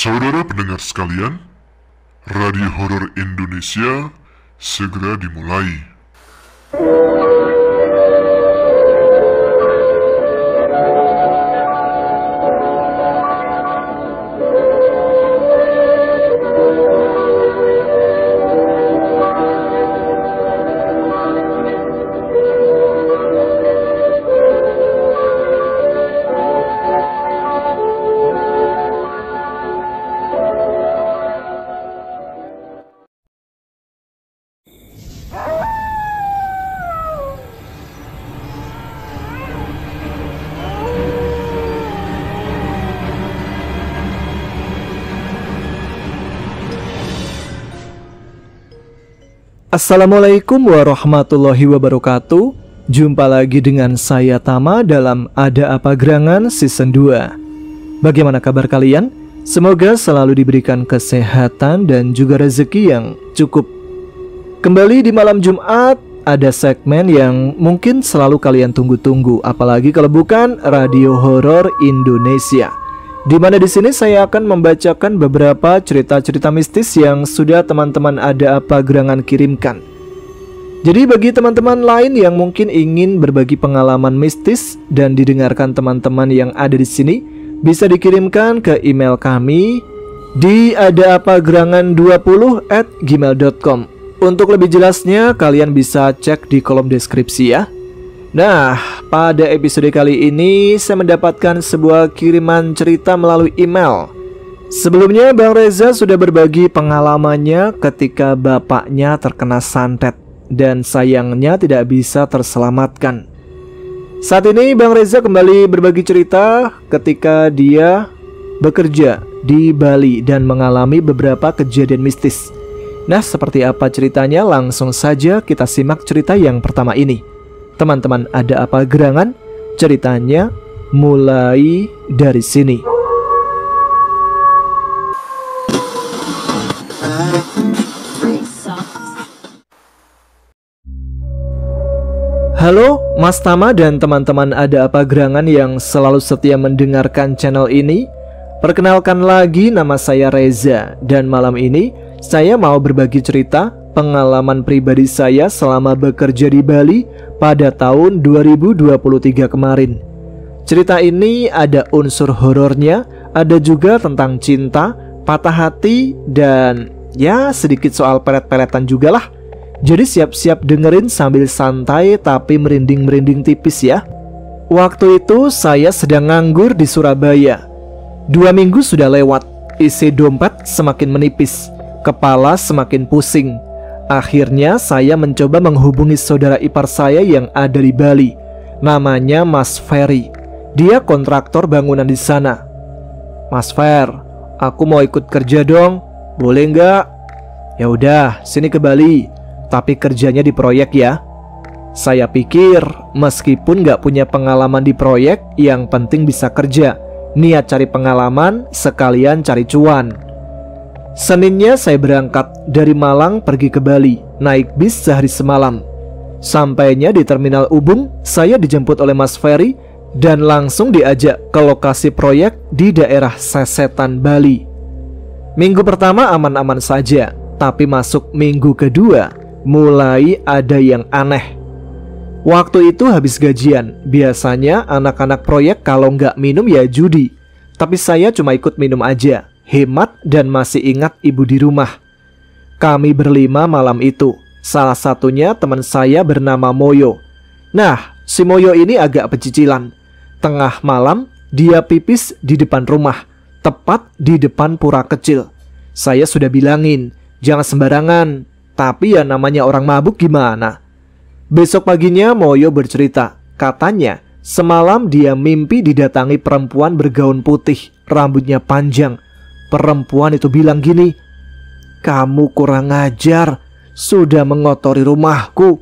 Saudara pendengar sekalian, Radio Horor Indonesia segera dimulai. Assalamualaikum warahmatullahi wabarakatuh. Jumpa lagi dengan saya Tama dalam Ada Apa Gerangan Season 2. Bagaimana kabar kalian? Semoga selalu diberikan kesehatan dan juga rezeki yang cukup. Kembali di malam Jumat, ada segmen yang mungkin selalu kalian tunggu-tunggu, apalagi kalau bukan Radio Horor Indonesia, di mana di sini saya akan membacakan beberapa cerita-cerita mistis yang sudah teman-teman Ada Apa Gerangan kirimkan. Jadi bagi teman-teman lain yang mungkin ingin berbagi pengalaman mistis dan didengarkan teman-teman yang ada di sini, bisa dikirimkan ke email kami di adaapagerangan20@gmail.com. Untuk lebih jelasnya kalian bisa cek di kolom deskripsi ya. Nah, pada episode kali ini saya mendapatkan sebuah kiriman cerita melalui email. Sebelumnya Bang Reza sudah berbagi pengalamannya ketika bapaknya terkena santet dan sayangnya tidak bisa terselamatkan. Saat ini Bang Reza kembali berbagi cerita ketika dia bekerja di Bali dan mengalami beberapa kejadian mistis. Nah, seperti apa ceritanya? Langsung saja kita simak cerita yang pertama ini. Teman-teman Ada Apa Gerangan, ceritanya mulai dari sini. Halo Mas Tama dan teman-teman Ada Apa Gerangan yang selalu setia mendengarkan channel ini. Perkenalkan lagi, nama saya Reza dan malam ini saya mau berbagi cerita pengalaman pribadi saya selama bekerja di Bali pada tahun 2023 kemarin. Cerita ini ada unsur horornya, ada juga tentang cinta, patah hati, dan ya sedikit soal pelet-peletan juga lah. Jadi siap-siap dengerin sambil santai tapi merinding-merinding tipis ya. Waktu itu saya sedang nganggur di Surabaya. 2 minggu sudah lewat, isi dompet semakin menipis, kepala semakin pusing. Akhirnya saya mencoba menghubungi saudara ipar saya yang ada di Bali. Namanya Mas Ferry. Dia kontraktor bangunan di sana. Mas Fer, aku mau ikut kerja dong. Boleh nggak? Ya udah, sini ke Bali. Tapi kerjanya di proyek ya. Saya pikir meskipun nggak punya pengalaman di proyek, yang penting bisa kerja. Niat cari pengalaman sekalian cari cuan. Seninnya saya berangkat dari Malang pergi ke Bali, naik bis sehari semalam. Sampainya di Terminal Ubung, saya dijemput oleh Mas Ferry dan langsung diajak ke lokasi proyek di daerah Sesetan, Bali. Minggu pertama aman-aman saja, tapi masuk minggu kedua mulai ada yang aneh. Waktu itu habis gajian, biasanya anak-anak proyek kalau nggak minum ya judi. Tapi saya cuma ikut minum aja, hemat dan masih ingat ibu di rumah. Kami berlima malam itu, salah satunya teman saya bernama Moyo. Nah, si Moyo ini agak pecicilan. Tengah malam, dia pipis di depan rumah, tepat di depan pura kecil. Saya sudah bilangin, jangan sembarangan. Tapi ya namanya orang mabuk gimana? Besok paginya Moyo bercerita, katanya semalam dia mimpi didatangi perempuan bergaun putih, rambutnya panjang. Perempuan itu bilang gini, "Kamu kurang ajar, sudah mengotori rumahku."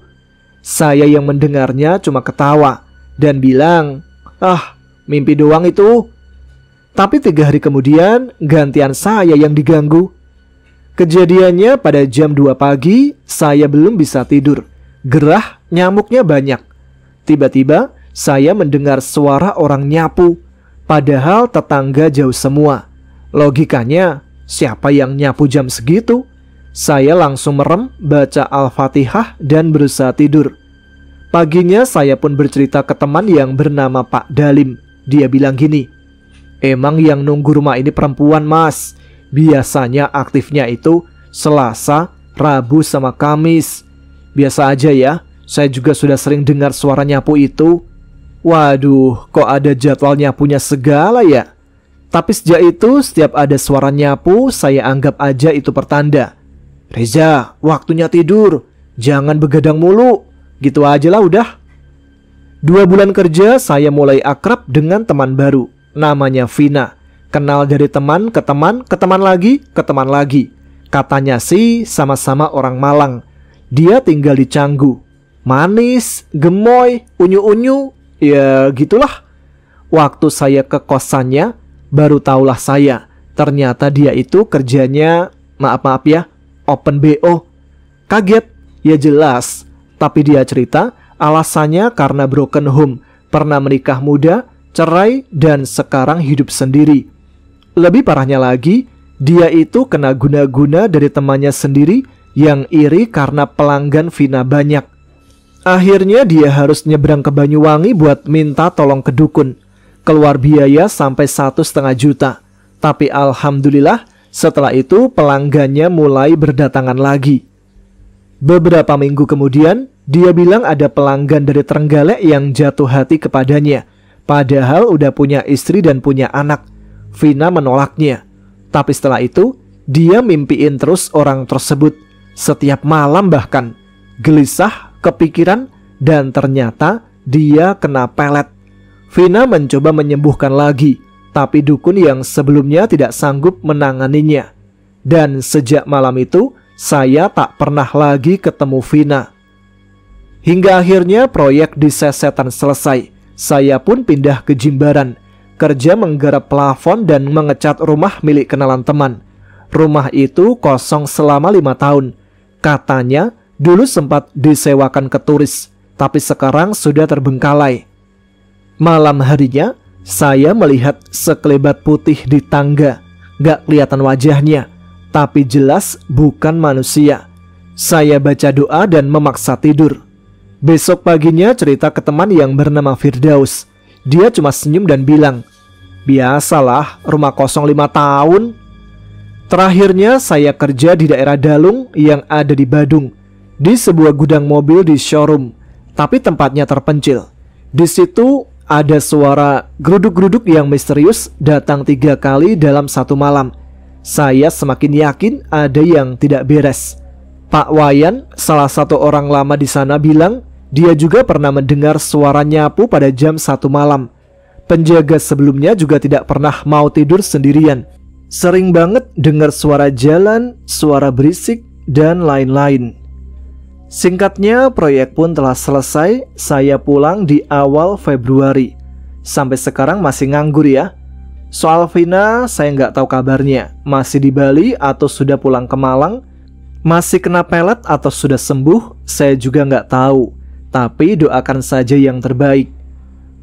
Saya yang mendengarnya cuma ketawa dan bilang, "Ah, mimpi doang itu." Tapi 3 hari kemudian gantian saya yang diganggu. Kejadiannya pada jam 2 pagi, saya belum bisa tidur. Gerah, nyamuknya banyak. Tiba-tiba saya mendengar suara orang nyapu. Padahal tetangga jauh semua. Logikanya, siapa yang nyapu jam segitu? Saya langsung merem, baca Al-Fatihah dan berusaha tidur. Paginya saya pun bercerita ke teman yang bernama Pak Dalim. Dia bilang gini, "Emang yang nunggu rumah ini perempuan, Mas. Biasanya aktifnya itu Selasa, Rabu sama Kamis. Biasa aja ya, saya juga sudah sering dengar suara nyapu itu." Waduh, kok ada jadwal nyapunya segala ya? Tapi sejak itu setiap ada suara nyapu, saya anggap aja itu pertanda. "Reza, waktunya tidur. Jangan begadang mulu." Gitu aja lah udah. 2 bulan kerja saya mulai akrab dengan teman baru. Namanya Vina. Kenal dari teman ke teman, ke teman lagi, ke teman lagi. Katanya sih sama-sama orang Malang. Dia tinggal di Canggu. Manis, gemoy, unyu-unyu. Ya gitulah. Waktu saya ke kosannya, baru tahulah saya. Ternyata dia itu kerjanya, maaf ya, open BO. Kaget, ya jelas. Tapi dia cerita alasannya karena broken home, pernah menikah muda, cerai, dan sekarang hidup sendiri. Lebih parahnya lagi, dia itu kena guna-guna dari temannya sendiri yang iri karena pelanggan Vina banyak. Akhirnya dia harus nyebrang ke Banyuwangi buat minta tolong ke dukun. Keluar biaya sampai 1,5 juta. Tapi alhamdulillah setelah itu pelanggannya mulai berdatangan lagi. Beberapa minggu kemudian, dia bilang ada pelanggan dari Trenggalek yang jatuh hati kepadanya. Padahal udah punya istri dan punya anak. Vina menolaknya. Tapi setelah itu, dia mimpiin terus orang tersebut. Setiap malam bahkan. Gelisah, kepikiran, dan ternyata dia kena pelet. Vina mencoba menyembuhkan lagi. Tapi dukun yang sebelumnya tidak sanggup menanganinya. Dan sejak malam itu, saya tak pernah lagi ketemu Vina. Hingga akhirnya proyek di Sesetan selesai. Saya pun pindah ke Jimbaran. Kerja menggarap plafon dan mengecat rumah milik kenalan teman. Rumah itu kosong selama 5 tahun. Katanya dulu sempat disewakan ke turis, tapi sekarang sudah terbengkalai. Malam harinya, saya melihat sekelebat putih di tangga. Gak kelihatan wajahnya, tapi jelas bukan manusia. Saya baca doa dan memaksa tidur. Besok paginya cerita ke teman yang bernama Firdaus. Dia cuma senyum dan bilang, "Biasalah, rumah kosong 5 tahun." Terakhirnya saya kerja di daerah Dalung yang ada di Badung, di sebuah gudang mobil di showroom, tapi tempatnya terpencil. Di situ ada suara geruduk-geruduk yang misterius datang 3 kali dalam satu malam. Saya semakin yakin ada yang tidak beres. Pak Wayan, salah satu orang lama di sana, bilang dia juga pernah mendengar suara nyapu pada jam 1 malam. Penjaga sebelumnya juga tidak pernah mau tidur sendirian. Sering banget dengar suara jalan, suara berisik, dan lain-lain. Singkatnya, proyek pun telah selesai. Saya pulang di awal Februari. Sampai sekarang masih nganggur ya. Soal Vina, saya nggak tahu kabarnya. Masih di Bali atau sudah pulang ke Malang? Masih kena pelet atau sudah sembuh? Saya juga nggak tahu. Tapi doakan saja yang terbaik.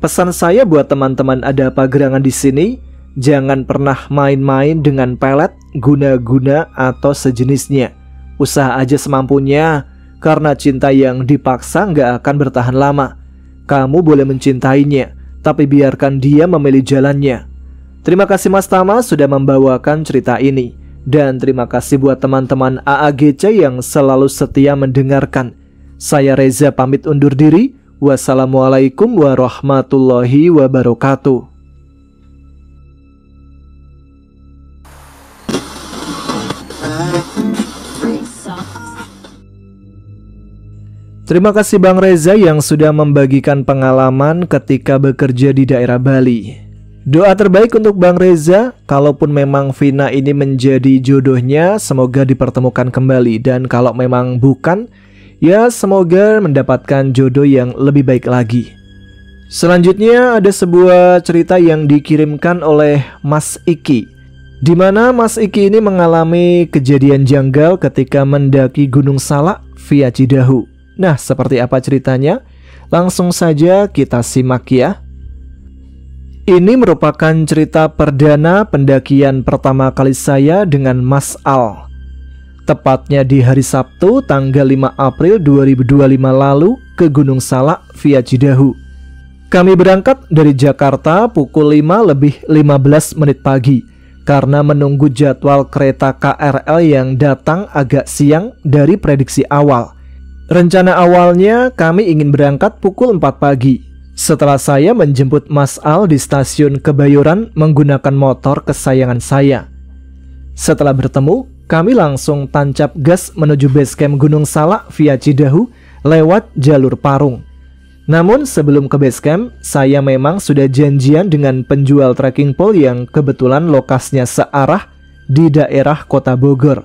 Pesan saya buat teman-teman ada apa gerangan di sini, jangan pernah main-main dengan pelet, guna-guna, atau sejenisnya. Usaha aja semampunya, karena cinta yang dipaksa nggak akan bertahan lama. Kamu boleh mencintainya, tapi biarkan dia memilih jalannya. Terima kasih Mas Tama sudah membawakan cerita ini. Dan terima kasih buat teman-teman AAGC yang selalu setia mendengarkan. Saya Reza pamit undur diri. Wassalamualaikum warahmatullahi wabarakatuh. Terima kasih Bang Reza yang sudah membagikan pengalaman ketika bekerja di daerah Bali. Doa terbaik untuk Bang Reza, kalaupun memang Vina ini menjadi jodohnya, semoga dipertemukan kembali. Dan kalau memang bukan, ya semoga mendapatkan jodoh yang lebih baik lagi. Selanjutnya ada sebuah cerita yang dikirimkan oleh Mas Iki, di mana Mas Iki ini mengalami kejadian janggal ketika mendaki Gunung Salak via Cidahu. Nah, seperti apa ceritanya? Langsung saja kita simak ya. Ini merupakan cerita perdana pendakian pertama kali saya dengan Mas Al. Tepatnya di hari Sabtu tanggal 5 April 2025 lalu ke Gunung Salak via Cidahu. Kami berangkat dari Jakarta pukul 5:15 pagi karena menunggu jadwal kereta KRL yang datang agak siang dari prediksi awal. Rencana awalnya kami ingin berangkat pukul 4 pagi. Setelah saya menjemput Mas Al di stasiun Kebayoran menggunakan motor kesayangan saya. Setelah bertemu, kami langsung tancap gas menuju base camp Gunung Salak via Cidahu lewat jalur Parung. Namun sebelum ke base camp, saya memang sudah janjian dengan penjual trekking pole yang kebetulan lokasinya searah di daerah Kota Bogor.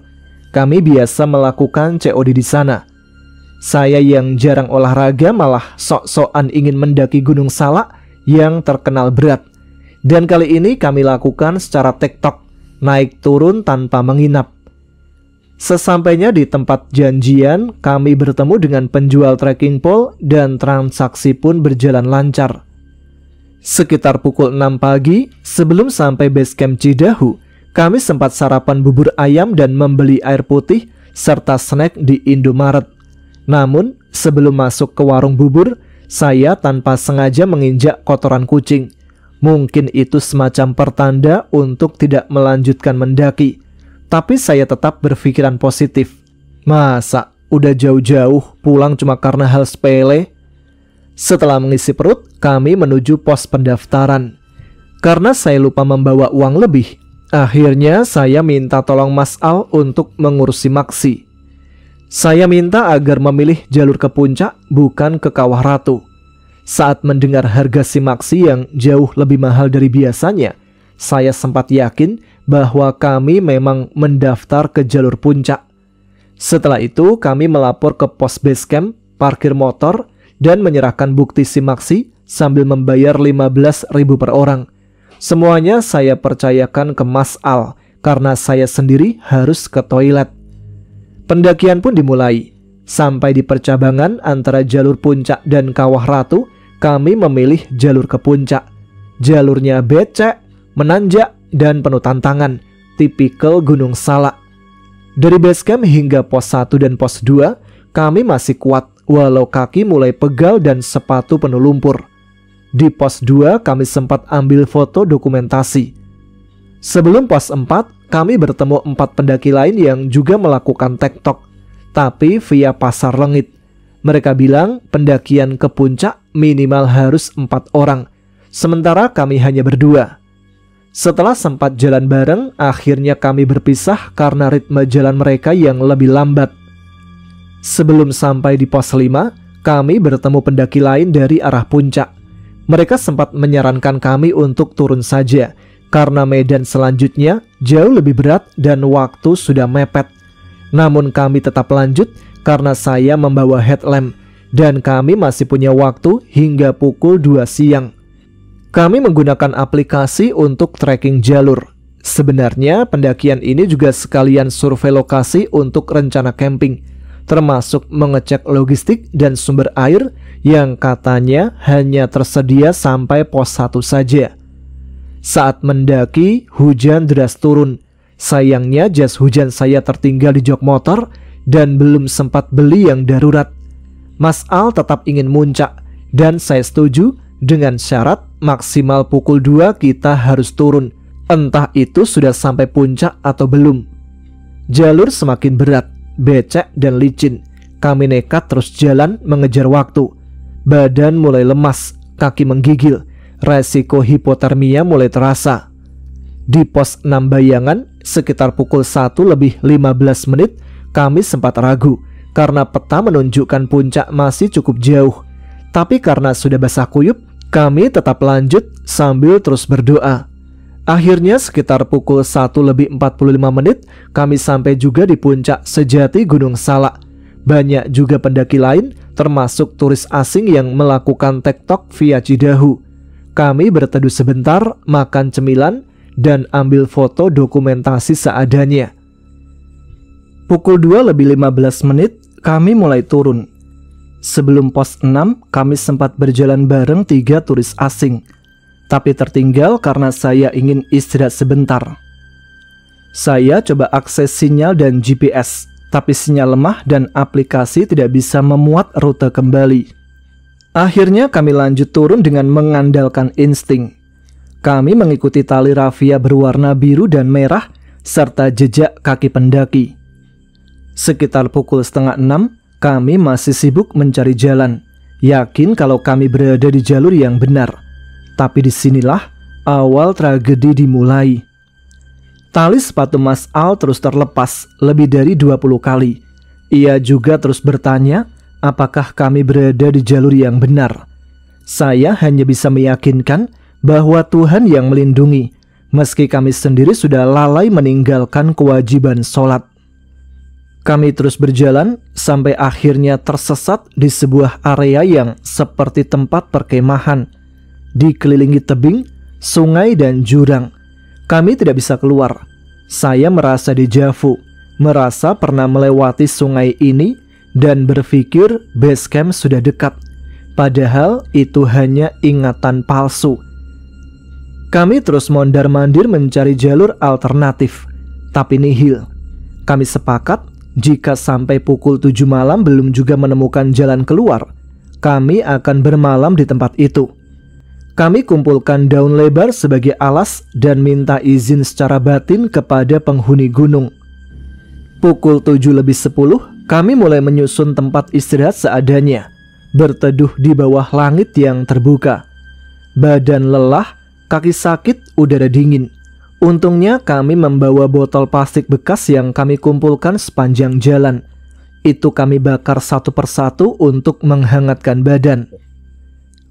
Kami biasa melakukan COD di sana. Saya yang jarang olahraga malah sok-sokan ingin mendaki Gunung Salak yang terkenal berat. Dan kali ini kami lakukan secara tektok, naik turun tanpa menginap. Sesampainya di tempat janjian, kami bertemu dengan penjual trekking pole dan transaksi pun berjalan lancar. Sekitar pukul 6 pagi, sebelum sampai base camp Cidahu, kami sempat sarapan bubur ayam dan membeli air putih serta snack di Indomaret. Namun, sebelum masuk ke warung bubur, saya tanpa sengaja menginjak kotoran kucing. Mungkin itu semacam pertanda untuk tidak melanjutkan mendaki. Tapi saya tetap berpikiran positif. Masa udah jauh-jauh pulang cuma karena hal sepele? Setelah mengisi perut, kami menuju pos pendaftaran. Karena saya lupa membawa uang lebih, akhirnya saya minta tolong Mas Al untuk mengurusi Maksi. Saya minta agar memilih jalur ke puncak, bukan ke Kawah Ratu. Saat mendengar harga Simaksi yang jauh lebih mahal dari biasanya, saya sempat yakin bahwa kami memang mendaftar ke jalur puncak. Setelah itu, kami melapor ke pos base camp, parkir motor, dan menyerahkan bukti Simaksi sambil membayar 15.000 per orang. Semuanya saya percayakan ke Mas Al, karena saya sendiri harus ke toilet. Pendakian pun dimulai. Sampai di percabangan antara jalur puncak dan Kawah Ratu, kami memilih jalur ke puncak. Jalurnya becek, menanjak, dan penuh tantangan, tipikal Gunung Salak. Dari base camp hingga pos 1 dan pos 2, kami masih kuat walau kaki mulai pegal dan sepatu penuh lumpur. Di pos 2 kami sempat ambil foto dokumentasi. Sebelum pos 4, kami bertemu 4 pendaki lain yang juga melakukan tektok, tapi via pasar lengit. Mereka bilang pendakian ke puncak minimal harus 4 orang, sementara kami hanya berdua. Setelah sempat jalan bareng, akhirnya kami berpisah karena ritme jalan mereka yang lebih lambat. Sebelum sampai di pos 5, kami bertemu pendaki lain dari arah puncak. Mereka sempat menyarankan kami untuk turun saja, karena medan selanjutnya jauh lebih berat dan waktu sudah mepet. Namun kami tetap lanjut karena saya membawa headlamp dan kami masih punya waktu hingga pukul 2 siang. Kami menggunakan aplikasi untuk tracking jalur. Sebenarnya pendakian ini juga sekalian survei lokasi untuk rencana camping, termasuk mengecek logistik dan sumber air yang katanya hanya tersedia sampai pos 1 saja. Saat mendaki, hujan deras turun. Sayangnya jas hujan saya tertinggal di jok motor dan belum sempat beli yang darurat. Mas Al tetap ingin muncak dan saya setuju dengan syarat maksimal pukul 2 kita harus turun. Entah itu sudah sampai puncak atau belum. Jalur semakin berat, becek dan licin. Kami nekat terus jalan mengejar waktu. Badan mulai lemas, kaki menggigil. Resiko hipotermia mulai terasa. Di pos 6 Bayangan, sekitar pukul 1:15 kami sempat ragu karena peta menunjukkan puncak masih cukup jauh. Tapi karena sudah basah kuyup, kami tetap lanjut sambil terus berdoa. Akhirnya sekitar pukul 1:45 kami sampai juga di puncak sejati Gunung Salak. Banyak juga pendaki lain, termasuk turis asing yang melakukan tektok via Cidahu. Kami berteduh sebentar, makan cemilan, dan ambil foto dokumentasi seadanya. Pukul 2:15 kami mulai turun. Sebelum pos 6, kami sempat berjalan bareng 3 turis asing. tapi tertinggal karena saya ingin istirahat sebentar. Saya coba akses sinyal dan GPS, tapi sinyal lemah dan aplikasi tidak bisa memuat rute kembali. Akhirnya kami lanjut turun dengan mengandalkan insting. Kami mengikuti tali rafia berwarna biru dan merah serta jejak kaki pendaki. Sekitar pukul 5:30, kami masih sibuk mencari jalan, yakin kalau kami berada di jalur yang benar. Tapi disinilah awal tragedi dimulai. Tali sepatu Mas Al terus terlepas lebih dari 20 kali. Ia juga terus bertanya apakah kami berada di jalur yang benar. Saya hanya bisa meyakinkan bahwa Tuhan yang melindungi, meski kami sendiri sudah lalai meninggalkan kewajiban sholat. Kami terus berjalan sampai akhirnya tersesat di sebuah area yang seperti tempat perkemahan, dikelilingi tebing, sungai dan jurang. Kami tidak bisa keluar. Saya merasa dejavu, merasa pernah melewati sungai ini dan berpikir base camp sudah dekat. Padahal itu hanya ingatan palsu. Kami terus mondar-mandir mencari jalur alternatif, tapi nihil. Kami sepakat jika sampai pukul 7 malam belum juga menemukan jalan keluar, kami akan bermalam di tempat itu. Kami kumpulkan daun lebar sebagai alas dan minta izin secara batin kepada penghuni gunung. Pukul 7:10, kami mulai menyusun tempat istirahat seadanya, berteduh di bawah langit yang terbuka. Badan lelah, kaki sakit, udara dingin. Untungnya kami membawa botol plastik bekas yang kami kumpulkan sepanjang jalan. Itu kami bakar satu persatu untuk menghangatkan badan.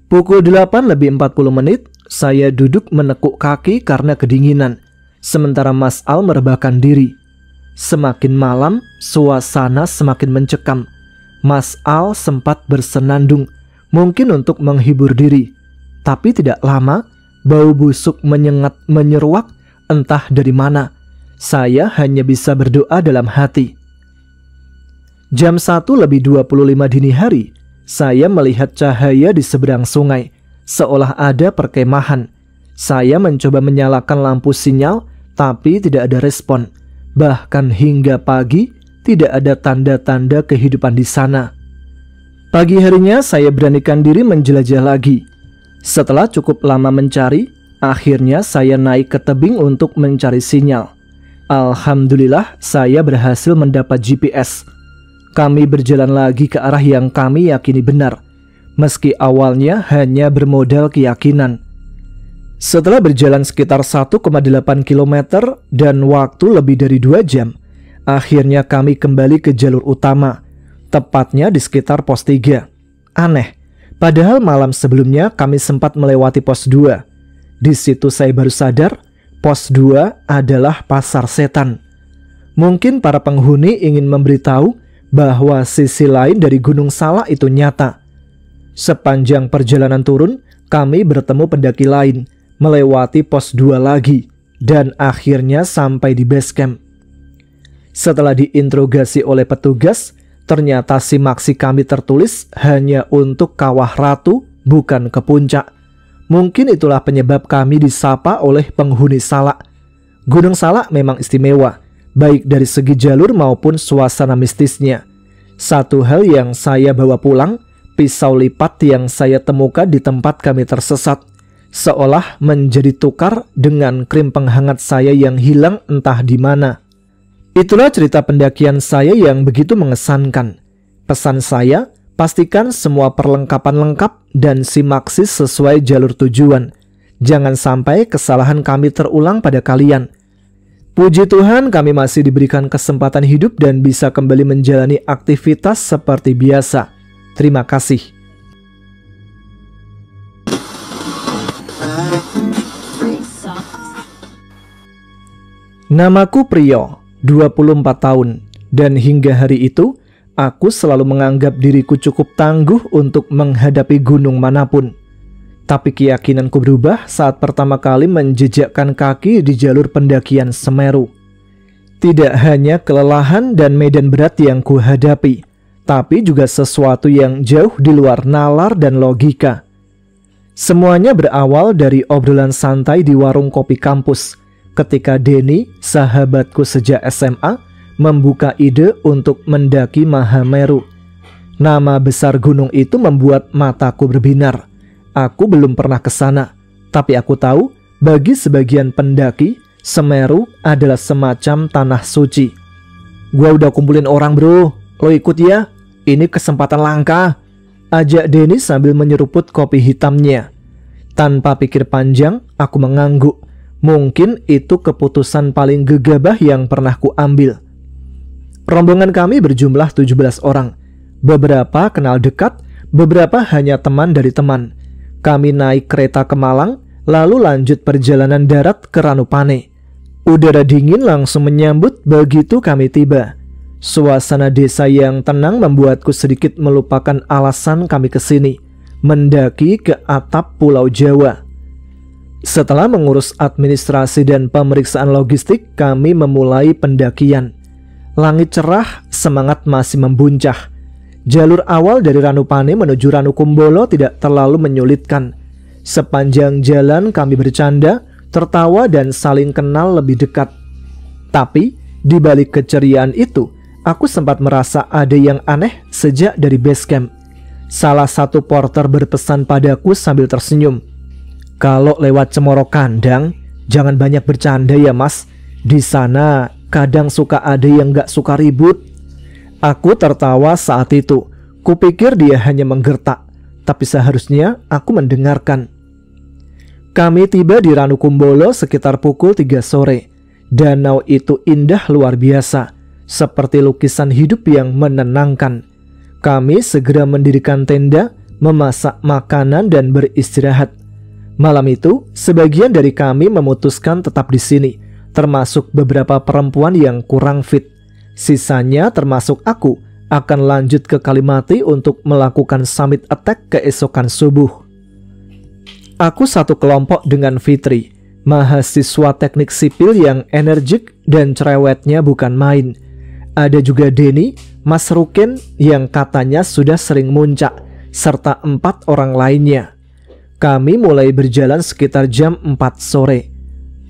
Pukul 8:40, saya duduk menekuk kaki karena kedinginan, sementara Mas Al merebahkan diri. Semakin malam, suasana semakin mencekam. Mas Al sempat bersenandung, mungkin untuk menghibur diri. Tapi tidak lama, bau busuk menyengat menyeruak entah dari mana. Saya hanya bisa berdoa dalam hati. Jam 1:25 dini hari, saya melihat cahaya di seberang sungai, seolah ada perkemahan. Saya mencoba menyalakan lampu sinyal, tapi tidak ada respon. Bahkan hingga pagi, tidak ada tanda-tanda kehidupan di sana. Pagi harinya saya beranikan diri menjelajah lagi. Setelah cukup lama mencari, akhirnya saya naik ke tebing untuk mencari sinyal. Alhamdulillah saya berhasil mendapat GPS. Kami berjalan lagi ke arah yang kami yakini benar, meski awalnya hanya bermodal keyakinan. Setelah berjalan sekitar 1,8 km dan waktu lebih dari 2 jam, akhirnya kami kembali ke jalur utama, tepatnya di sekitar pos 3. Aneh, padahal malam sebelumnya kami sempat melewati pos 2. Di situ saya baru sadar, pos 2 adalah pasar setan. Mungkin para penghuni ingin memberitahu bahwa sisi lain dari Gunung Salak itu nyata. Sepanjang perjalanan turun, kami bertemu pendaki lain, melewati pos 2 lagi, dan akhirnya sampai di base camp. Setelah diinterogasi oleh petugas, ternyata simaksi kami tertulis hanya untuk Kawah Ratu, bukan ke puncak. Mungkin itulah penyebab kami disapa oleh penghuni Salak. Gunung Salak memang istimewa, baik dari segi jalur maupun suasana mistisnya. Satu hal yang saya bawa pulang, pisau lipat yang saya temukan di tempat kami tersesat, seolah menjadi tukar dengan krim penghangat saya yang hilang entah di mana. Itulah cerita pendakian saya yang begitu mengesankan. Pesan saya, pastikan semua perlengkapan lengkap dan simaksis sesuai jalur tujuan. Jangan sampai kesalahan kami terulang pada kalian. Puji Tuhan kami masih diberikan kesempatan hidup dan bisa kembali menjalani aktivitas seperti biasa. Terima kasih. Namaku Priyo, 24 tahun, dan hingga hari itu aku selalu menganggap diriku cukup tangguh untuk menghadapi gunung manapun. Tapi keyakinanku berubah saat pertama kali menjejakkan kaki di jalur pendakian Semeru. Tidak hanya kelelahan dan medan berat yang kuhadapi, tapi juga sesuatu yang jauh di luar nalar dan logika. Semuanya berawal dari obrolan santai di warung kopi kampus ketika Denny, sahabatku sejak SMA, membuka ide untuk mendaki Mahameru. Nama besar gunung itu membuat mataku berbinar. Aku belum pernah ke sana, tapi aku tahu bagi sebagian pendaki, Semeru adalah semacam tanah suci. Gua udah kumpulin orang bro, lo ikut ya? Ini kesempatan langka, ajak Denny sambil menyeruput kopi hitamnya. Tanpa pikir panjang, aku mengangguk. Mungkin itu keputusan paling gegabah yang pernah kuambil. Rombongan kami berjumlah 17 orang. Beberapa kenal dekat, beberapa hanya teman dari teman. Kami naik kereta ke Malang, lalu lanjut perjalanan darat ke Ranupane. Udara dingin langsung menyambut begitu kami tiba. Suasana desa yang tenang membuatku sedikit melupakan alasan kami ke sini, mendaki ke atap Pulau Jawa. Setelah mengurus administrasi dan pemeriksaan logistik, kami memulai pendakian. Langit cerah, semangat masih membuncah. Jalur awal dari Ranupane menuju Ranukumbolo tidak terlalu menyulitkan. Sepanjang jalan kami bercanda, tertawa dan saling kenal lebih dekat. Tapi di balik keceriaan itu, aku sempat merasa ada yang aneh sejak dari base camp. Salah satu porter berpesan padaku sambil tersenyum, "Kalau lewat Cemoro Kandang, jangan banyak bercanda ya mas. Di sana kadang suka ada yang gak suka ribut." Aku tertawa saat itu. Kupikir dia hanya menggertak, tapi seharusnya aku mendengarkan. Kami tiba di Ranukumbolo sekitar pukul 3 sore. Danau itu indah luar biasa, seperti lukisan hidup yang menenangkan. Kami segera mendirikan tenda, memasak makanan dan beristirahat. Malam itu, sebagian dari kami memutuskan tetap di sini, termasuk beberapa perempuan yang kurang fit. Sisanya termasuk aku akan lanjut ke Kalimati untuk melakukan summit attack keesokan subuh. Aku satu kelompok dengan Fitri, mahasiswa teknik sipil yang energik dan cerewetnya bukan main. Ada juga Denny, Mas Rukin yang katanya sudah sering muncak, serta 4 orang lainnya. Kami mulai berjalan sekitar jam 4 sore.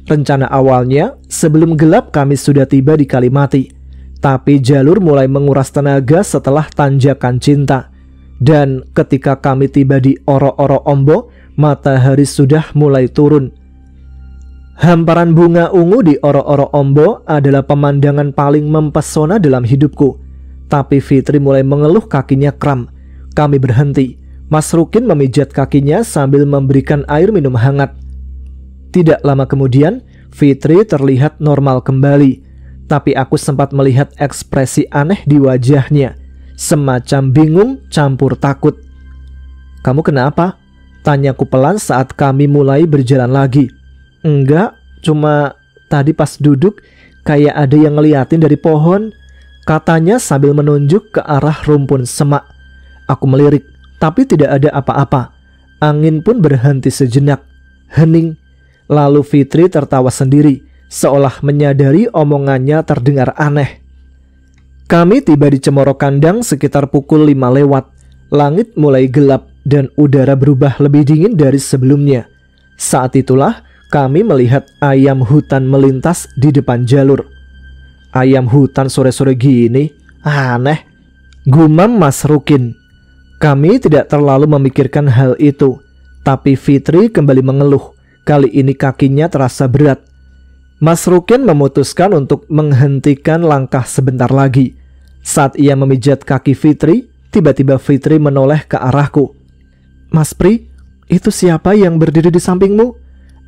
Rencana awalnya, sebelum gelap kami sudah tiba di Kalimati. Tapi jalur mulai menguras tenaga setelah tanjakan cinta. Dan ketika kami tiba di Oro-Oro Ombo, matahari sudah mulai turun. Hamparan bunga ungu di Oro-Oro Ombo adalah pemandangan paling mempesona dalam hidupku. Tapi Fitri mulai mengeluh kakinya kram. Kami berhenti. Mas Rukin memijat kakinya sambil memberikan air minum hangat. Tidak lama kemudian, Fitri terlihat normal kembali. Tapi aku sempat melihat ekspresi aneh di wajahnya, semacam bingung campur takut. "Kamu kenapa?" tanyaku pelan saat kami mulai berjalan lagi. "Enggak, cuma tadi pas duduk kayak ada yang ngeliatin dari pohon," katanya sambil menunjuk ke arah rumpun semak. Aku melirik, tapi tidak ada apa-apa. Angin pun berhenti sejenak. Hening. Lalu Fitri tertawa sendiri, seolah menyadari omongannya terdengar aneh. Kami tiba di Cemoro Kandang sekitar pukul 5 lewat. Langit mulai gelap dan udara berubah lebih dingin dari sebelumnya. Saat itulah kami melihat ayam hutan melintas di depan jalur. "Ayam hutan sore-sore gini? Aneh," gumam Mas Rukin. Kami tidak terlalu memikirkan hal itu, tapi Fitri kembali mengeluh. Kali ini kakinya terasa berat. Mas Rukin memutuskan untuk menghentikan langkah sebentar lagi. Saat ia memijat kaki Fitri, tiba-tiba Fitri menoleh ke arahku. "Mas Pri, itu siapa yang berdiri di sampingmu?"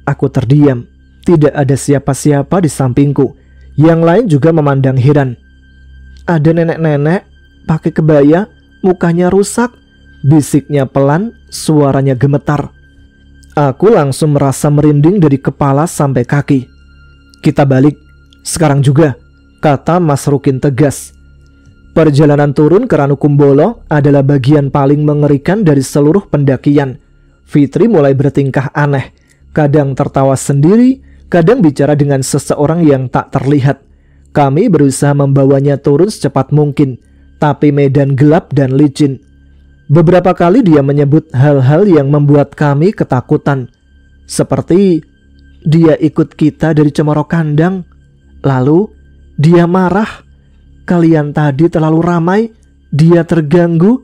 Aku terdiam. Tidak ada siapa-siapa di sampingku. Yang lain juga memandang heran. "Ada nenek-nenek pakai kebaya, mukanya rusak," bisiknya pelan, suaranya gemetar. Aku langsung merasa merinding dari kepala sampai kaki. "Kita balik sekarang juga," kata Mas Rukin tegas. Perjalanan turun ke Ranukumbolo adalah bagian paling mengerikan dari seluruh pendakian. Fitri mulai bertingkah aneh, kadang tertawa sendiri, kadang bicara dengan seseorang yang tak terlihat. Kami berusaha membawanya turun secepat mungkin, tapi medan gelap dan licin. Beberapa kali dia menyebut hal-hal yang membuat kami ketakutan. Seperti dia ikut kita dari Cemoro Kandang. Lalu dia marah. Kalian tadi terlalu ramai. Dia terganggu.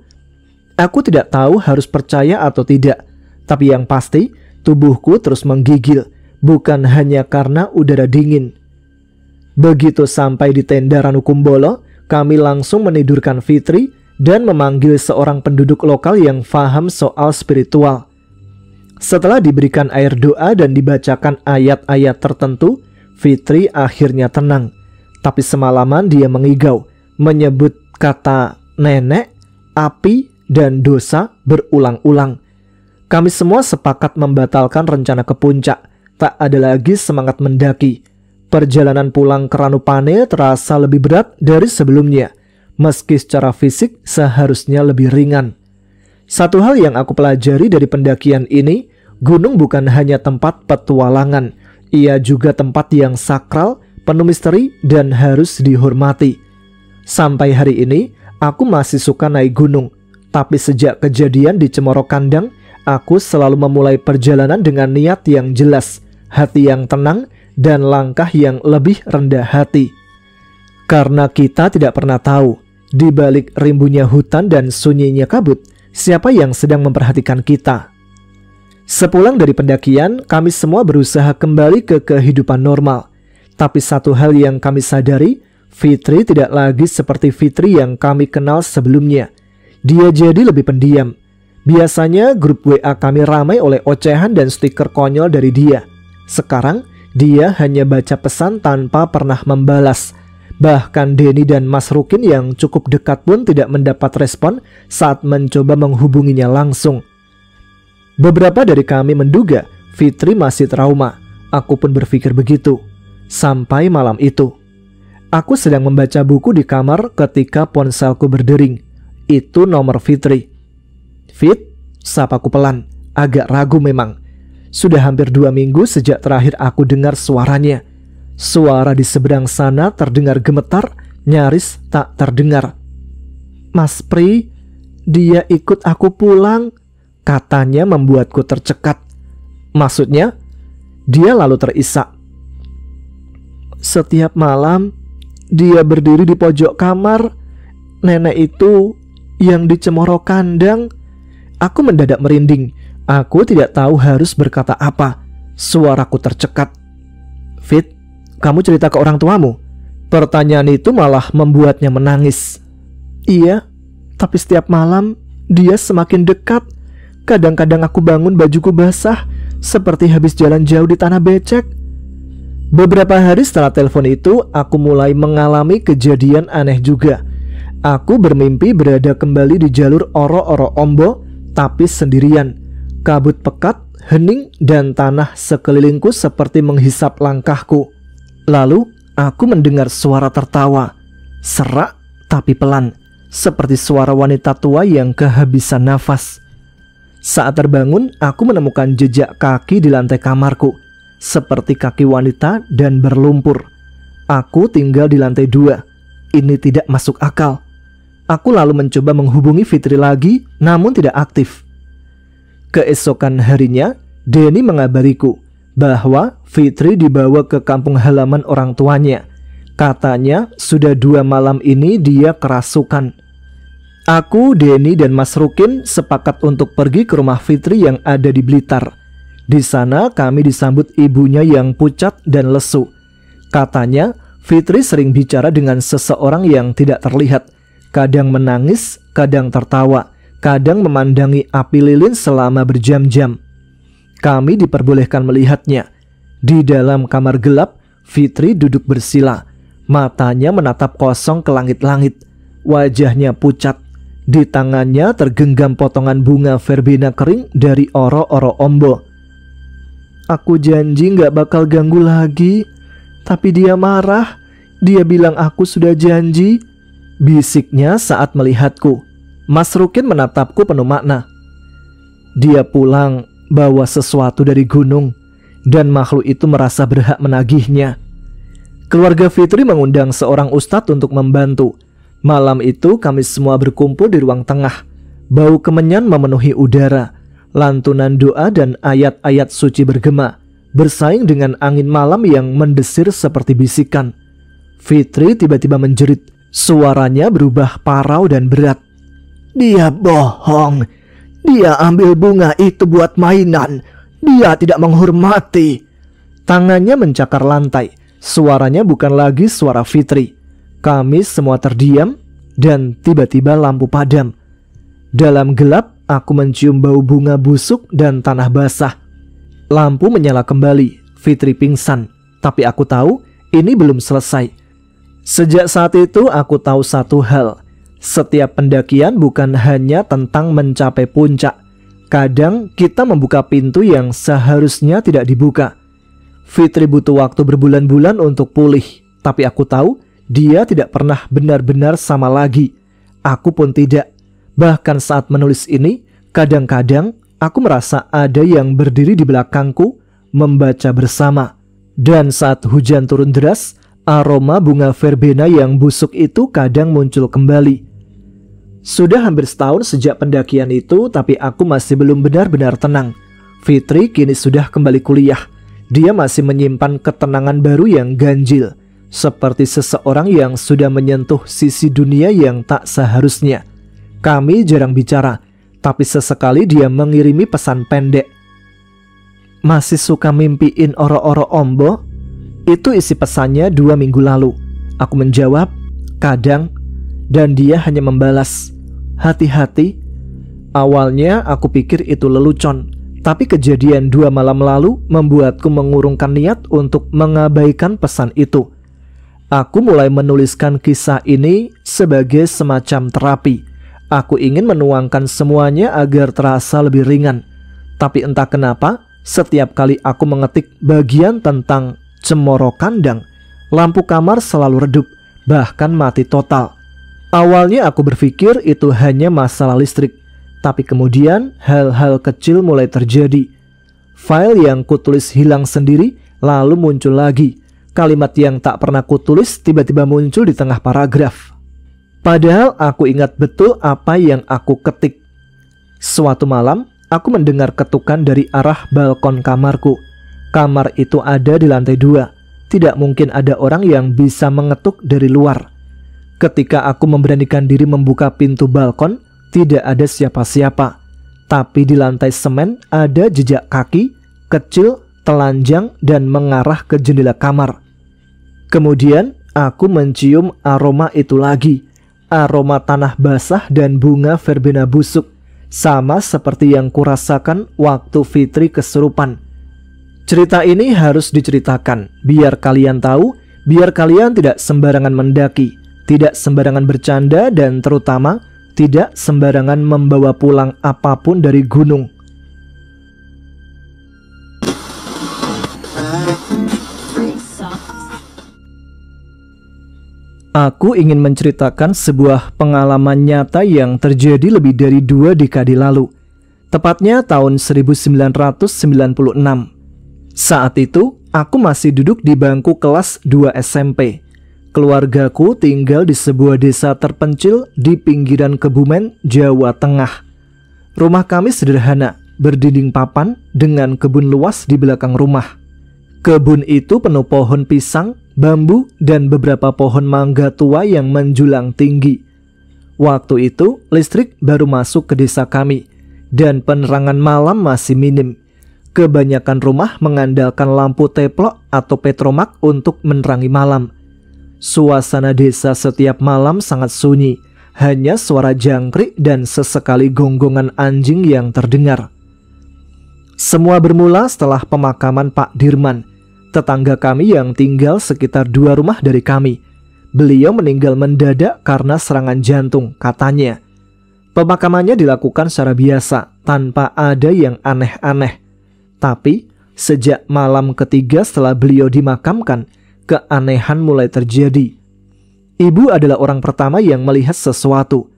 Aku tidak tahu harus percaya atau tidak. Tapi yang pasti tubuhku terus menggigil. Bukan hanya karena udara dingin. Begitu sampai di tenda Ranukumbolo, kami langsung menidurkan Fitri dan memanggil seorang penduduk lokal yang paham soal spiritual. Setelah diberikan air doa dan dibacakan ayat-ayat tertentu, Fitri akhirnya tenang. Tapi semalaman dia mengigau, menyebut kata nenek, api, dan dosa berulang-ulang. Kami semua sepakat membatalkan rencana ke puncak. Tak ada lagi semangat mendaki. Perjalanan pulang ke Ranupane terasa lebih berat dari sebelumnya, meski secara fisik seharusnya lebih ringan. Satu hal yang aku pelajari dari pendakian ini, gunung bukan hanya tempat petualangan, ia juga tempat yang sakral, penuh misteri, dan harus dihormati. Sampai hari ini, aku masih suka naik gunung, tapi sejak kejadian di Cemoro Kandang, aku selalu memulai perjalanan dengan niat yang jelas, hati yang tenang, dan langkah yang lebih rendah hati. Karena kita tidak pernah tahu, di balik rimbunya hutan dan sunyinya kabut, siapa yang sedang memperhatikan kita. Sepulang dari pendakian, kami semua berusaha kembali ke kehidupan normal. Tapi satu hal yang kami sadari, Fitri tidak lagi seperti Fitri yang kami kenal sebelumnya. Dia jadi lebih pendiam. Biasanya grup WA kami ramai oleh ocehan dan stiker konyol dari dia. Sekarang, dia hanya baca pesan tanpa pernah membalas. Bahkan Denny dan Mas Rukin yang cukup dekat pun tidak mendapat respon saat mencoba menghubunginya langsung. Beberapa dari kami menduga Fitri masih trauma. Aku pun berpikir begitu. Sampai malam itu, aku sedang membaca buku di kamar ketika ponselku berdering. Itu nomor Fitri. Fit, sapaku pelan, agak ragu memang. Sudah hampir 2 minggu sejak terakhir aku dengar suaranya. Suara di seberang sana terdengar gemetar, nyaris tak terdengar. Mas Pri, dia ikut aku pulang, katanya membuatku tercekat. Maksudnya? Dia lalu terisak. Setiap malam, dia berdiri di pojok kamar. Nenek itu yang di Cemoro Kandang. Aku mendadak merinding. Aku tidak tahu harus berkata apa. Suaraku tercekat. Fit, kamu cerita ke orang tuamu? Pertanyaan itu malah membuatnya menangis. Iya, tapi setiap malam dia semakin dekat. Kadang-kadang aku bangun bajuku basah, seperti habis jalan jauh di tanah becek. Beberapa hari setelah telepon itu, aku mulai mengalami kejadian aneh juga. Aku bermimpi berada kembali di jalur Oro-Oro Ombo, tapi sendirian. Kabut pekat, hening, dan tanah sekelilingku seperti menghisap langkahku. Lalu, aku mendengar suara tertawa. Serak, tapi pelan. Seperti suara wanita tua yang kehabisan nafas. Saat terbangun, aku menemukan jejak kaki di lantai kamarku. Seperti kaki wanita dan berlumpur. Aku tinggal di lantai 2. Ini tidak masuk akal. Aku lalu mencoba menghubungi Fitri lagi, namun tidak aktif. Keesokan harinya, Denny mengabariku bahwa Fitri dibawa ke kampung halaman orang tuanya. Katanya sudah 2 malam ini dia kerasukan. Aku, Denny, dan Mas Rukin sepakat untuk pergi ke rumah Fitri yang ada di Blitar. Di sana kami disambut ibunya yang pucat dan lesu. Katanya Fitri sering bicara dengan seseorang yang tidak terlihat. Kadang menangis, kadang tertawa, kadang memandangi api lilin selama berjam-jam. Kami diperbolehkan melihatnya. Di dalam kamar gelap, Fitri duduk bersila. Matanya menatap kosong ke langit-langit. Wajahnya pucat. Di tangannya tergenggam potongan bunga verbena kering dari Oro-Oro Ombo. Aku janji gak bakal ganggu lagi. Tapi dia marah. Dia bilang aku sudah janji, bisiknya saat melihatku. Mas Rukin menatapku penuh makna. Dia pulang bawa sesuatu dari gunung, dan makhluk itu merasa berhak menagihnya. Keluarga Fitri mengundang seorang ustadz untuk membantu. Malam itu kami semua berkumpul di ruang tengah. Bau kemenyan memenuhi udara. Lantunan doa dan ayat-ayat suci bergema, bersaing dengan angin malam yang mendesir seperti bisikan. Fitri tiba-tiba menjerit. Suaranya berubah parau dan berat. "Dia bohong. Dia ambil bunga itu buat mainan. Dia tidak menghormati." Tangannya mencakar lantai. Suaranya bukan lagi suara Fitri. Kami semua terdiam dan tiba-tiba lampu padam. Dalam gelap, aku mencium bau bunga busuk dan tanah basah. Lampu menyala kembali. Fitri pingsan. Tapi aku tahu ini belum selesai. Sejak saat itu aku tahu satu hal. Setiap pendakian bukan hanya tentang mencapai puncak. Kadang kita membuka pintu yang seharusnya tidak dibuka. Fitri butuh waktu berbulan-bulan untuk pulih. Tapi aku tahu dia tidak pernah benar-benar sama lagi. Aku pun tidak. Bahkan saat menulis ini, kadang-kadang aku merasa ada yang berdiri di belakangku membaca bersama. Dan saat hujan turun deras, aroma bunga verbena yang busuk itu kadang muncul kembali. Sudah hampir setahun sejak pendakian itu, tapi aku masih belum benar-benar tenang. Fitri kini sudah kembali kuliah. Dia masih menyimpan ketenangan baru yang ganjil, seperti seseorang yang sudah menyentuh sisi dunia yang tak seharusnya. Kami jarang bicara, tapi sesekali dia mengirimi pesan pendek. "Masih suka mimpiin oro-oro ombo?" Itu isi pesannya 2 minggu lalu. Aku menjawab, "Kadang." Dan dia hanya membalas, "Hati-hati." Awalnya aku pikir itu lelucon, tapi kejadian 2 malam lalu membuatku mengurungkan niat untuk mengabaikan pesan itu. Aku mulai menuliskan kisah ini sebagai semacam terapi. Aku ingin menuangkan semuanya agar terasa lebih ringan. Tapi entah kenapa, setiap kali aku mengetik bagian tentang cemoro kandang, lampu kamar selalu redup, bahkan mati total. Awalnya aku berpikir itu hanya masalah listrik, tapi kemudian hal-hal kecil mulai terjadi. File yang kutulis hilang sendiri, lalu muncul lagi. Kalimat yang tak pernah kutulis tiba-tiba muncul di tengah paragraf. Padahal aku ingat betul apa yang aku ketik. Suatu malam, aku mendengar ketukan dari arah balkon kamarku. Kamar itu ada di lantai 2. Tidak mungkin ada orang yang bisa mengetuk dari luar. Ketika aku memberanikan diri membuka pintu balkon, tidak ada siapa-siapa. Tapi di lantai semen ada jejak kaki, kecil, telanjang, dan mengarah ke jendela kamar. Kemudian aku mencium aroma itu lagi. Aroma tanah basah dan bunga verbena busuk, sama seperti yang kurasakan waktu Fitri kesurupan. Cerita ini harus diceritakan, biar kalian tahu, biar kalian tidak sembarangan mendaki, tidak sembarangan bercanda, dan terutama tidak sembarangan membawa pulang apapun dari gunung. Aku ingin menceritakan sebuah pengalaman nyata yang terjadi lebih dari 2 dekade lalu. Tepatnya tahun 1996. Saat itu, aku masih duduk di bangku kelas 2 SMP. Keluargaku tinggal di sebuah desa terpencil di pinggiran Kebumen, Jawa Tengah. Rumah kami sederhana, berdinding papan dengan kebun luas di belakang rumah. Kebun itu penuh pohon pisang, bambu, dan beberapa pohon mangga tua yang menjulang tinggi. Waktu itu, listrik baru masuk ke desa kami, dan penerangan malam masih minim. Kebanyakan rumah mengandalkan lampu teplok atau petromak untuk menerangi malam. Suasana desa setiap malam sangat sunyi, hanya suara jangkrik dan sesekali gonggongan anjing yang terdengar. Semua bermula setelah pemakaman Pak Dirman, tetangga kami yang tinggal sekitar 2 rumah dari kami. Beliau meninggal mendadak karena serangan jantung, katanya. Pemakamannya dilakukan secara biasa, tanpa ada yang aneh-aneh. Tapi, sejak malam ketiga setelah beliau dimakamkan, keanehan mulai terjadi. Ibu adalah orang pertama yang melihat sesuatu.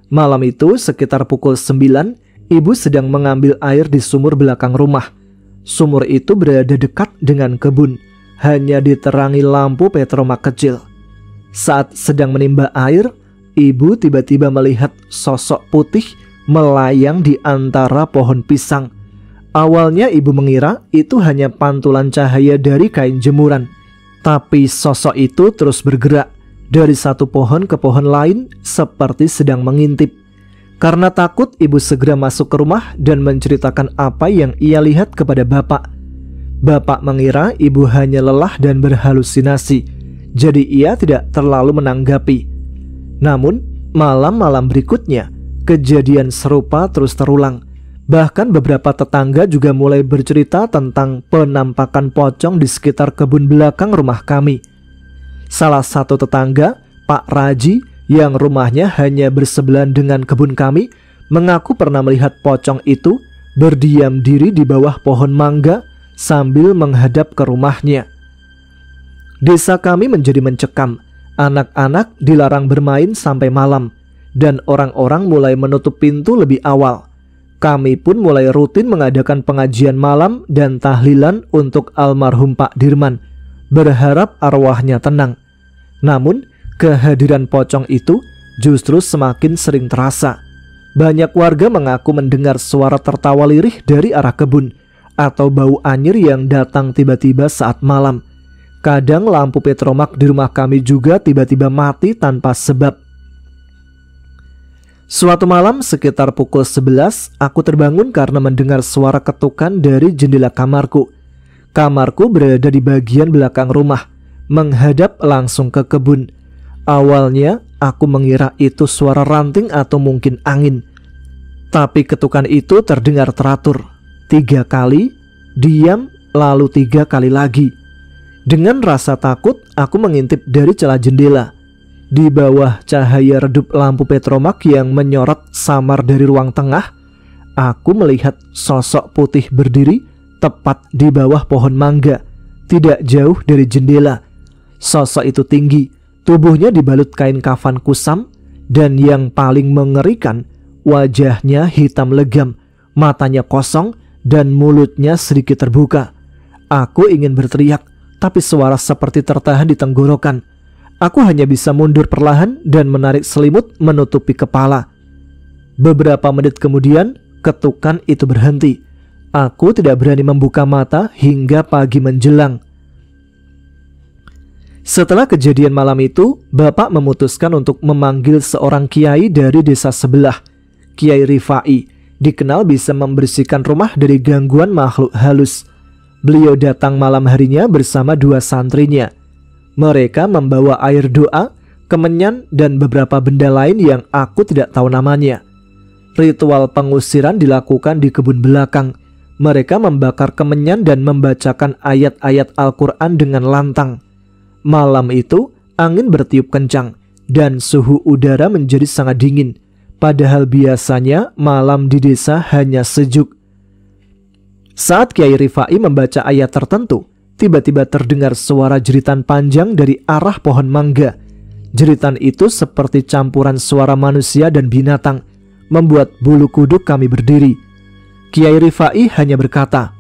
Malam itu, sekitar pukul 9, ibu sedang mengambil air di sumur belakang rumah. Sumur itu berada dekat dengan kebun, hanya diterangi lampu petromak kecil. Saat sedang menimba air, ibu tiba-tiba melihat sosok putih melayang di antara pohon pisang. Awalnya ibu mengira itu hanya pantulan cahaya dari kain jemuran, tapi sosok itu terus bergerak dari satu pohon ke pohon lain seperti sedang mengintip. Karena takut, ibu segera masuk ke rumah dan menceritakan apa yang ia lihat kepada bapak. Bapak mengira ibu hanya lelah dan berhalusinasi, jadi ia tidak terlalu menanggapi. Namun, malam-malam berikutnya, kejadian serupa terus terulang. Bahkan beberapa tetangga juga mulai bercerita tentang penampakan pocong di sekitar kebun belakang rumah kami. Salah satu tetangga, Pak Raji, yang rumahnya hanya bersebelahan dengan kebun kami, mengaku pernah melihat pocong itu berdiam diri di bawah pohon mangga sambil menghadap ke rumahnya. Desa kami menjadi mencekam. Anak-anak dilarang bermain sampai malam, dan orang-orang mulai menutup pintu lebih awal. Kami pun mulai rutin mengadakan pengajian malam dan tahlilan untuk almarhum Pak Dirman, berharap arwahnya tenang. Namun, kehadiran pocong itu justru semakin sering terasa. Banyak warga mengaku mendengar suara tertawa lirih dari arah kebun, atau bau anyir yang datang tiba-tiba saat malam. Kadang lampu petromak di rumah kami juga tiba-tiba mati tanpa sebab. Suatu malam sekitar pukul 11, aku terbangun karena mendengar suara ketukan dari jendela kamarku. Kamarku berada di bagian belakang rumah, menghadap langsung ke kebun. Awalnya aku mengira itu suara ranting atau mungkin angin. Tapi ketukan itu terdengar teratur. 3 kali, diam, lalu 3 kali lagi. Dengan rasa takut, aku mengintip dari celah jendela. Di bawah cahaya redup lampu petromak yang menyorot samar dari ruang tengah, aku melihat sosok putih berdiri tepat di bawah pohon mangga, tidak jauh dari jendela. Sosok itu tinggi, tubuhnya dibalut kain kafan kusam, dan yang paling mengerikan, wajahnya hitam legam, matanya kosong, dan mulutnya sedikit terbuka. Aku ingin berteriak, tapi suara seperti tertahan di tenggorokan. Aku hanya bisa mundur perlahan dan menarik selimut menutupi kepala. Beberapa menit kemudian, ketukan itu berhenti. Aku tidak berani membuka mata hingga pagi menjelang. Setelah kejadian malam itu, bapak memutuskan untuk memanggil seorang kiai dari desa sebelah. Kiai Rifai dikenal bisa membersihkan rumah dari gangguan makhluk halus. Beliau datang malam harinya bersama 2 santrinya. Mereka membawa air doa, kemenyan, dan beberapa benda lain yang aku tidak tahu namanya. Ritual pengusiran dilakukan di kebun belakang. Mereka membakar kemenyan dan membacakan ayat-ayat Al-Quran dengan lantang. Malam itu, angin bertiup kencang, dan suhu udara menjadi sangat dingin. Padahal biasanya malam di desa hanya sejuk. Saat Kiai Rifai membaca ayat tertentu, tiba-tiba terdengar suara jeritan panjang dari arah pohon mangga. Jeritan itu seperti campuran suara manusia dan binatang, membuat bulu kuduk kami berdiri. Kiai Rifai hanya berkata,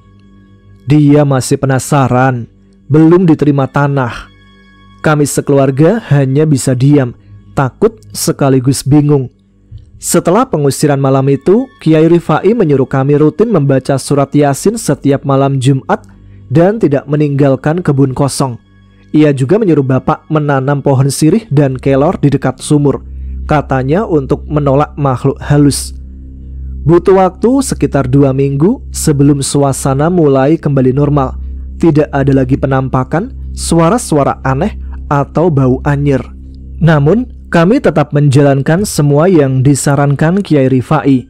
"Dia masih penasaran, belum diterima tanah." Kami sekeluarga hanya bisa diam, takut sekaligus bingung. Setelah pengusiran malam itu, Kiai Rifai menyuruh kami rutin membaca surat Yasin setiap malam Jumat dan tidak meninggalkan kebun kosong. Ia juga menyuruh bapak menanam pohon sirih dan kelor di dekat sumur, katanya untuk menolak makhluk halus. Butuh waktu sekitar 2 minggu sebelum suasana mulai kembali normal. Tidak ada lagi penampakan, suara-suara aneh, atau bau anyir. Namun, kami tetap menjalankan semua yang disarankan Kiai Rifai.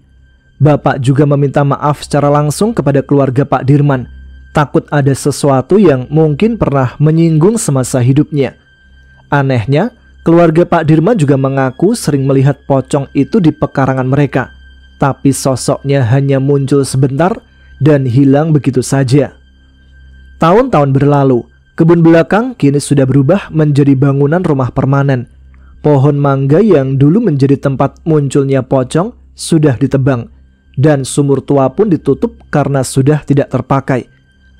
Bapak juga meminta maaf secara langsung kepada keluarga Pak Dirman, takut ada sesuatu yang mungkin pernah menyinggung semasa hidupnya. Anehnya, keluarga Pak Dirman juga mengaku sering melihat pocong itu di pekarangan mereka, tapi sosoknya hanya muncul sebentar dan hilang begitu saja. Tahun-tahun berlalu, kebun belakang kini sudah berubah menjadi bangunan rumah permanen. Pohon mangga yang dulu menjadi tempat munculnya pocong sudah ditebang, dan sumur tua pun ditutup karena sudah tidak terpakai.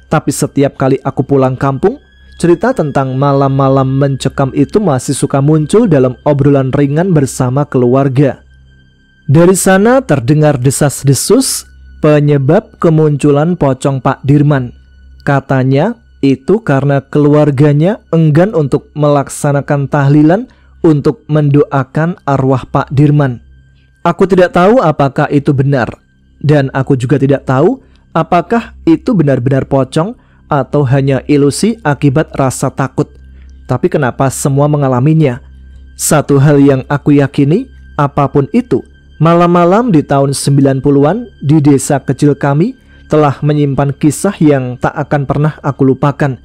Tapi setiap kali aku pulang kampung, cerita tentang malam-malam mencekam itu masih suka muncul dalam obrolan ringan bersama keluarga. Dari sana terdengar desas-desus penyebab kemunculan pocong Pak Dirman. Katanya itu karena keluarganya enggan untuk melaksanakan tahlilan untuk mendoakan arwah Pak Dirman. Aku tidak tahu apakah itu benar, dan aku juga tidak tahu apakah itu benar-benar pocong atau hanya ilusi akibat rasa takut. Tapi kenapa semua mengalaminya? Satu hal yang aku yakini, apapun itu, malam-malam di tahun 90-an di desa kecil kami telah menyimpan kisah yang tak akan pernah aku lupakan.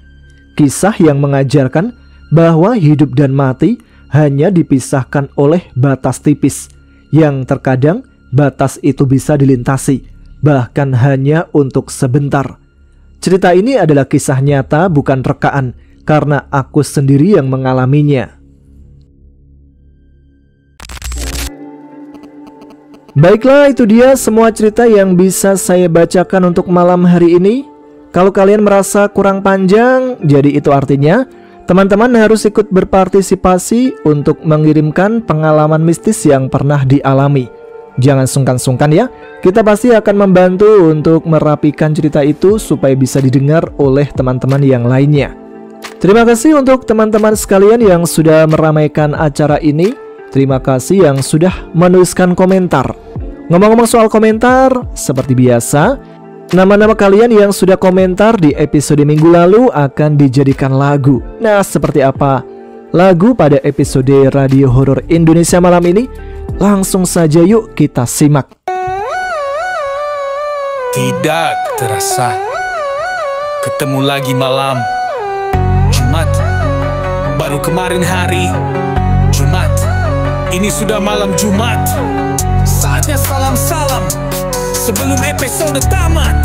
Kisah yang mengajarkan bahwa hidup dan mati hanya dipisahkan oleh batas tipis, yang terkadang batas itu bisa dilintasi, bahkan hanya untuk sebentar. Cerita ini adalah kisah nyata, bukan rekaan, karena aku sendiri yang mengalaminya. Baiklah, itu dia semua cerita yang bisa saya bacakan untuk malam hari ini. Kalau kalian merasa kurang panjang, jadi itu artinya teman-teman harus ikut berpartisipasi untuk mengirimkan pengalaman mistis yang pernah dialami. Jangan sungkan-sungkan ya, kita pasti akan membantu untuk merapikan cerita itu supaya bisa didengar oleh teman-teman yang lainnya. Terima kasih untuk teman-teman sekalian yang sudah meramaikan acara ini. Terima kasih yang sudah menuliskan komentar. Ngomong-ngomong soal komentar, seperti biasa, nama-nama kalian yang sudah komentar di episode minggu lalu akan dijadikan lagu. Nah, seperti apa lagu pada episode Radio Horor Indonesia malam ini? Langsung saja yuk kita simak. Tidak terasa ketemu lagi malam Jumat. Baru kemarin hari Jumat, ini sudah malam Jumat. Saatnya salam-salam sebelum episode tamat.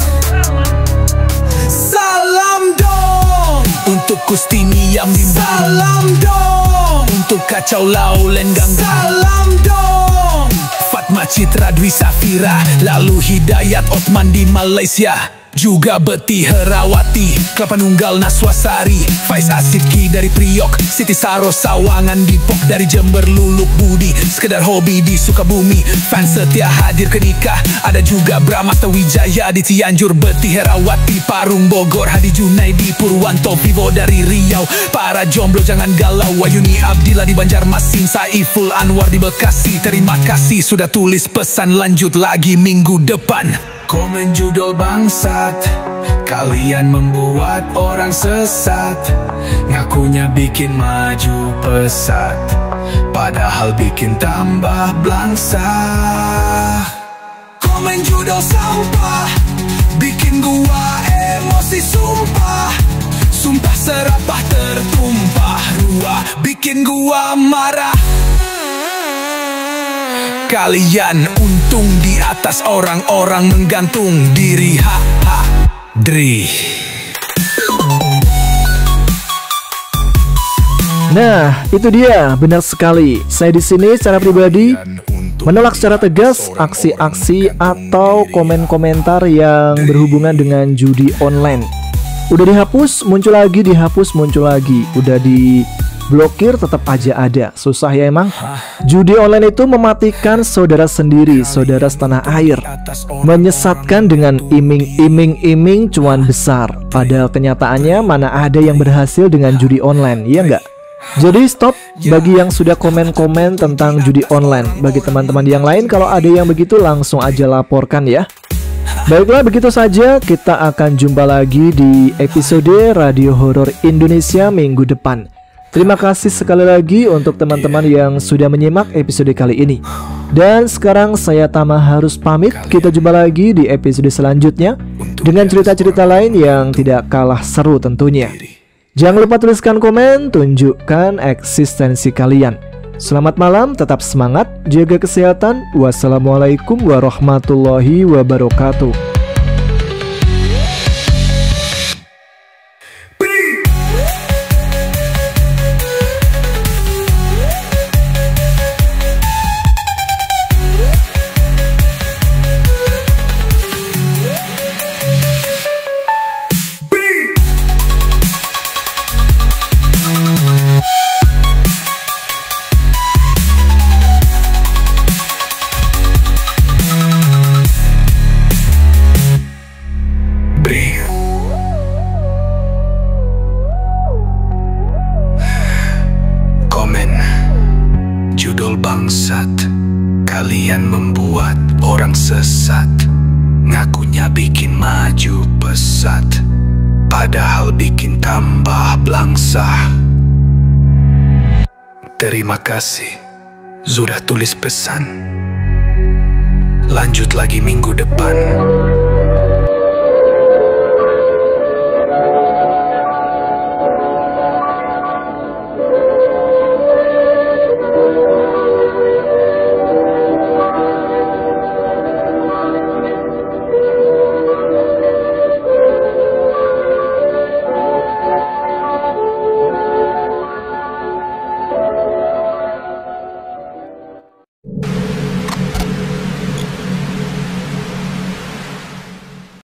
Salam dong untuk Kustini yang bimbing. Salam dong untuk Kacau Lau Lenggang. Salam dong Fatma Citra Dwi Safira, lalu Hidayat Otman di Malaysia, juga Beti Herawati, Kelapa Nunggal Naswasari, Faiz Asidki dari Priok, Siti Saro Sawangan Dipok, dari Jember Luluk Budi, sekedar hobi di Sukabumi, fans setia hadir ke nikah. Ada juga Bramata Wijaya di Cianjur, Beti Herawati Parung Bogor, Hadi Junaidi Purwanto Vivo dari Riau. Para jomblo jangan galau, Wayuni Abdillah di Banjarmasin, Saiful Anwar di Bekasi. Terima kasih sudah tulis pesan, lanjut lagi minggu depan. Komen judul bangsat, kalian membuat orang sesat. Ngakunya bikin maju pesat, padahal bikin tambah blangsa. Komen judul sampah, bikin gua emosi sumpah. Sumpah serapah tertumpah ruah, bikin gua marah. Kalian untung di atas orang-orang menggantung diri. Dri. Nah, itu dia, benar sekali. Saya di sini secara pribadi menolak secara tegas aksi-aksi atau komen-komentar yang berhubungan dengan judi online. Udah dihapus, muncul lagi, dihapus, muncul lagi. Udah diblokir, tetap aja ada. Susah ya emang. Judi online itu mematikan saudara sendiri, saudara setanah air. Menyesatkan dengan iming-iming cuan besar. Padahal kenyataannya mana ada yang berhasil dengan judi online, iya nggak? Jadi stop bagi yang sudah komen-komen tentang judi online. Bagi teman-teman yang lain, kalau ada yang begitu langsung aja laporkan ya. Baiklah, begitu saja, kita akan jumpa lagi di episode Radio Horor Indonesia minggu depan. Terima kasih sekali lagi untuk teman-teman yang sudah menyimak episode kali ini. Dan sekarang saya Tama harus pamit. Kita jumpa lagi di episode selanjutnya dengan cerita-cerita lain yang tidak kalah seru tentunya. Jangan lupa tuliskan komen, tunjukkan eksistensi kalian. Selamat malam, tetap semangat, jaga kesehatan. Wassalamualaikum warahmatullahi wabarakatuh. tolol bangsat. Kalian membuat orang sesat, ngakunya bikin maju pesat, padahal bikin tambah blangsah. Terima kasih sudah tulis pesan. Lanjut lagi minggu depan.